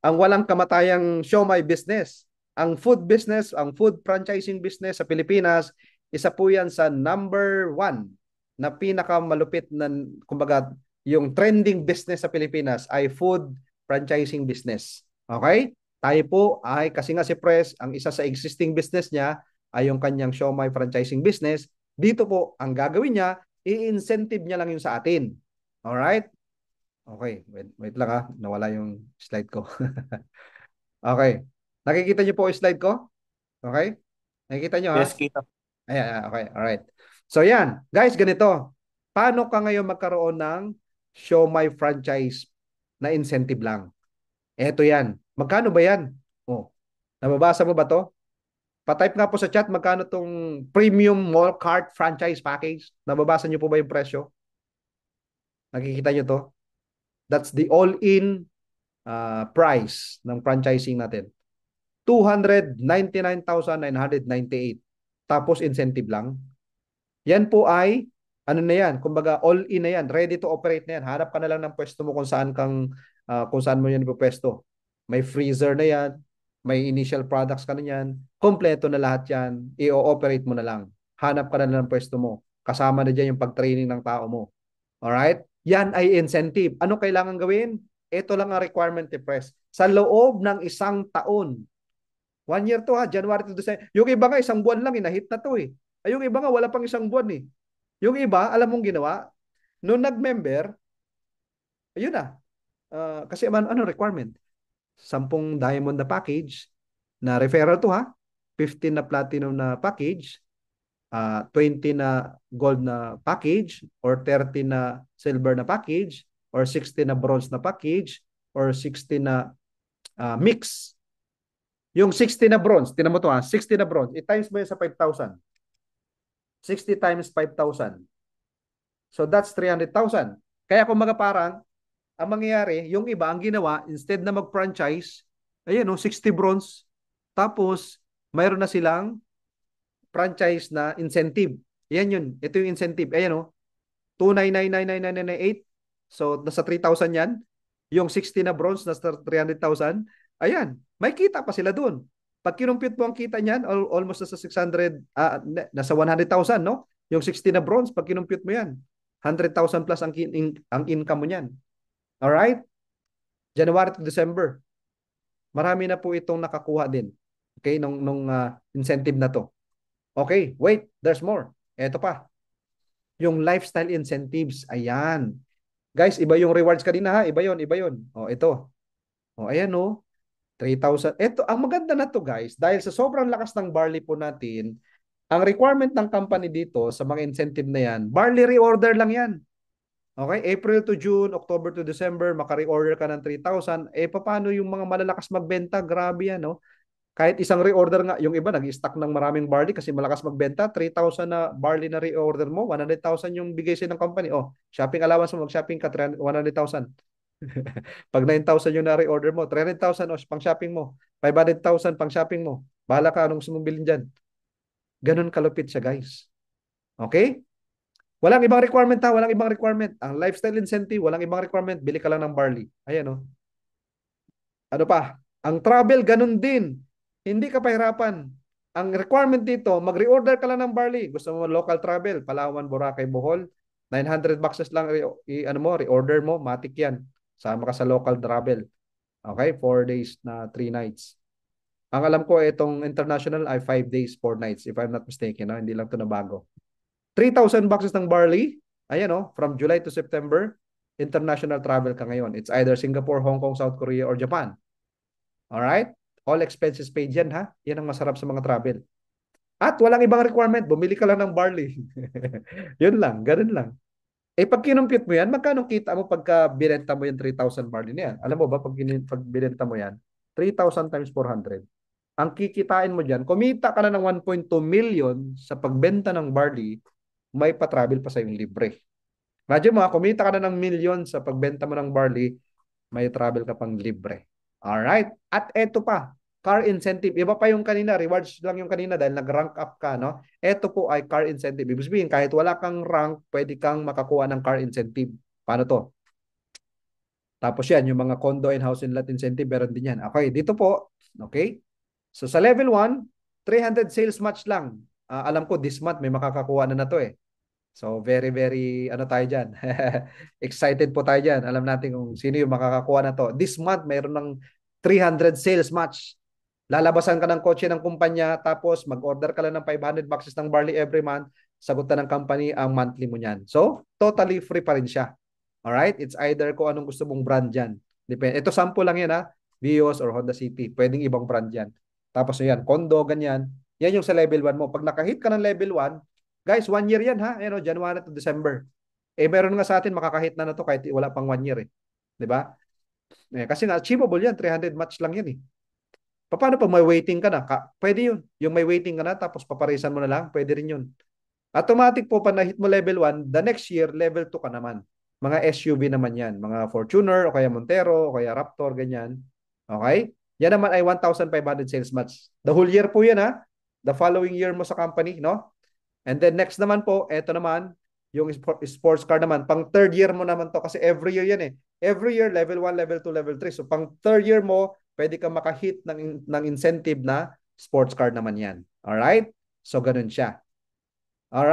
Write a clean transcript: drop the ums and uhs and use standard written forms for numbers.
Ang walang kamatayang show my business. Ang food business, ang food franchising business sa Pilipinas, isa po yan sa number one na pinakamalupit na, kumbaga, yung trending business sa Pilipinas ay food franchising business. Okay? Tayo po ay, kasi nga si Press, ang isa sa existing business niya ay yung kanyang show my franchising business. Dito po, ang gagawin niya, i-incentive niya lang yung sa atin. Alright? Okay, wait lang ha. Nawala yung slide ko. Okay. Nakikita niyo po yung slide ko? Okay? Nakikita niyo ha? Yes, kita. Ayan, okay. Alright. So yan. Guys, ganito. Paano ka ngayon magkaroon ng show my franchise na incentive lang? Eto yan. Magkano ba yan? Oh, nababasa mo ba to? Pa-type nga po sa chat magkano tong premium mall cart franchise package. Nababasa niyo po ba yung presyo? Nakikita niyo to? That's the all-in price ng franchising natin. 299,998. Tapos incentive lang. Yan po ay, ano na yan, kumbaga all in na yan, ready to operate na yan. Hanap ka na lang ng pwesto mo kung saan mo yan ipopwesto. May freezer na yan, may initial products ka na yan, kompleto na lahat yan, i-ooperate mo na lang. Hanap ka na lang ng pwesto mo. Kasama na dyan yung pag-training ng tao mo. Alright? Yan ay incentive. Ano kailangan gawin? Ito lang ang requirement ni Press. Sa loob ng isang taon, 1 year to ha, January to December. Yung iba nga isang buwan lang, inahit na to eh. Ay, yung iba nga wala pang isang buwan eh. Yung iba, alam mong ginawa, nung nag-member, ayun na. Kasi ano requirement? 10 diamond na package, na referral to ha, 15 na platinum na package, 20 na gold na package, or 30 na silver na package, or 60 na bronze na package, or 60 na mix. Yung 60 na bronze, tinan mo to ha, 60 na bronze, i-times mo yan sa 5,000. 60 times 5,000. So that's 300,000. Kaya kung mga parang, ang mangyayari, yung iba, ang ginawa, instead na mag-franchise, ayan o, 60 bronze, tapos, mayroon na silang franchise na incentive. Yan yun. Ito yung incentive. Ayan o, 299,999,998. So, nasa 3,000 yan. Yung 60 na bronze, nasa 300,000. Ayan, may kita pa sila doon. Pag kinumpute mo ang kita niyan, almost nasa 600, nasa 100,000, no? Yung 60 na bronze, pag kinumpute mo yan, 100,000 plus ang income mo niyan. Alright? January to December. Marami na po itong nakakuha din. Okay, nung incentive na to. Okay, wait, there's more. Ito pa, yung lifestyle incentives. Ayan. Guys, iba yung rewards kanina ha. Iba yon, iba yon. Oh, ito. Oh, ayan oh. 3,000. Ito, ang maganda na to guys, dahil sa sobrang lakas ng barley po natin, ang requirement ng company dito sa mga incentive na yan, barley reorder lang yan. Okay? April to June, October to December, maka-reorder ka ng 3,000. Eh, paano yung mga malalakas magbenta? Grabe yan, no? Kahit isang reorder nga, yung iba nag-stock ng maraming barley kasi malakas magbenta, 3,000 na barley na reorder mo, 100,000 yung bigay sa'yo ng company. Oh, shopping allowance mo, mag-shopping ka, 100,000. Pag 9,000 yung na-reorder mo, 300,000 o pang shopping mo, 500,000 pang shopping mo. Bahala ka anong gusto mong bilhin dyan. Ganun kalupit siya, guys. Okay? Walang ibang requirement ha, walang ibang requirement. Ang lifestyle incentive, walang ibang requirement. Bili ka lang ng barley. Ayan o. Ano pa? Ang travel, ganun din. Hindi ka pahirapan. Ang requirement dito, mag-reorder ka lang ng barley. Gusto mo local travel, Palawan, Boracay, Bohol, 900 boxes lang ano mo, reorder mo, matik yan. Sama ka sa local travel. Okay, 4 days na 3 nights. Ang alam ko, itong international ay 5 days, 4 nights, if I'm not mistaken. No? Hindi lang ito na bago. 3,000 boxes ng barley. Ayan o, from July to September, international travel ka ngayon. It's either Singapore, Hong Kong, South Korea, or Japan. Alright? All expenses paid yan ha. Yan ang masarap sa mga travel. At walang ibang requirement. Bumili ka lang ng barley. Yun lang. Ganun lang. Eh pag kinumpute mo yan, magkano kita mo pagka binenta mo yung 3,000 barley na yan? Alam mo ba pag binenta mo yan? 3,000 times 400. Ang kikitain mo dyan, kumita ka na ng 1.2 million sa pagbenta ng barley, may pa-travel pa sa yung libre. Imagine mo, kumita ka na ng million sa pagbenta mo ng barley, may travel ka pang libre. Alright? At eto pa, car incentive. Iba pa yung kanina, rewards lang yung kanina dahil nag-rank up ka, no? Eto po ay car incentive. Ibig sabihin, kahit wala kang rank, pwede kang makakuha ng car incentive. Paano to? Tapos yan, yung mga condo and house and lot incentive, meron din yan. Okay, dito po, okay? So sa level 1, 300 sales match lang. Alam ko this month may makakakuha na to eh. So very very ano tayo diyan. Excited po tayo diyan. Alam natin kung sino yung makakakuha na to. This month mayroon ng 300 sales match. Lalabasan ka ng kotse ng kumpanya tapos mag-order ka lang ng 500 boxes ng barley every month, sagutan ng company ang monthly mo niyan. So totally free pa rin siya. Alright? It's either kung anong gusto mong brand diyan. Depende. Ito sample lang yan ha. Vios or Honda City. Pwedeng ibang brand yan. Tapos yan, condo, ganyan. Yan yung sa level 1 mo. Pag nakahit ka ng level 1, guys, 1 year yan ha. Ayan, January to December. Eh, meron nga sa atin makakahit na to kahit wala pang 1 year eh. Di ba? Eh, kasi nga, achievable yan. 300 match lang yan eh. Paano pag may waiting ka na? Pwede yun. Yung may waiting ka na, tapos paparisan mo na lang, pwede rin yun. Automatic po, pag na-hit mo level 1, the next year, level 2 ka naman. Mga SUV naman yan. Mga Fortuner, o kaya Montero, o kaya Raptor, ganyan. Okay? Yan naman ay 1,500 sales match. The whole year po yan ha. The following year mo sa company, no? And then next naman po, eto naman, yung sports car naman, pang third year mo naman to kasi every year yan eh. Every year, level 1, level 2, level 3. So pang third year mo, pwede kang makahit ng incentive na sports car naman yan. Alright? So ganun siya. Alright.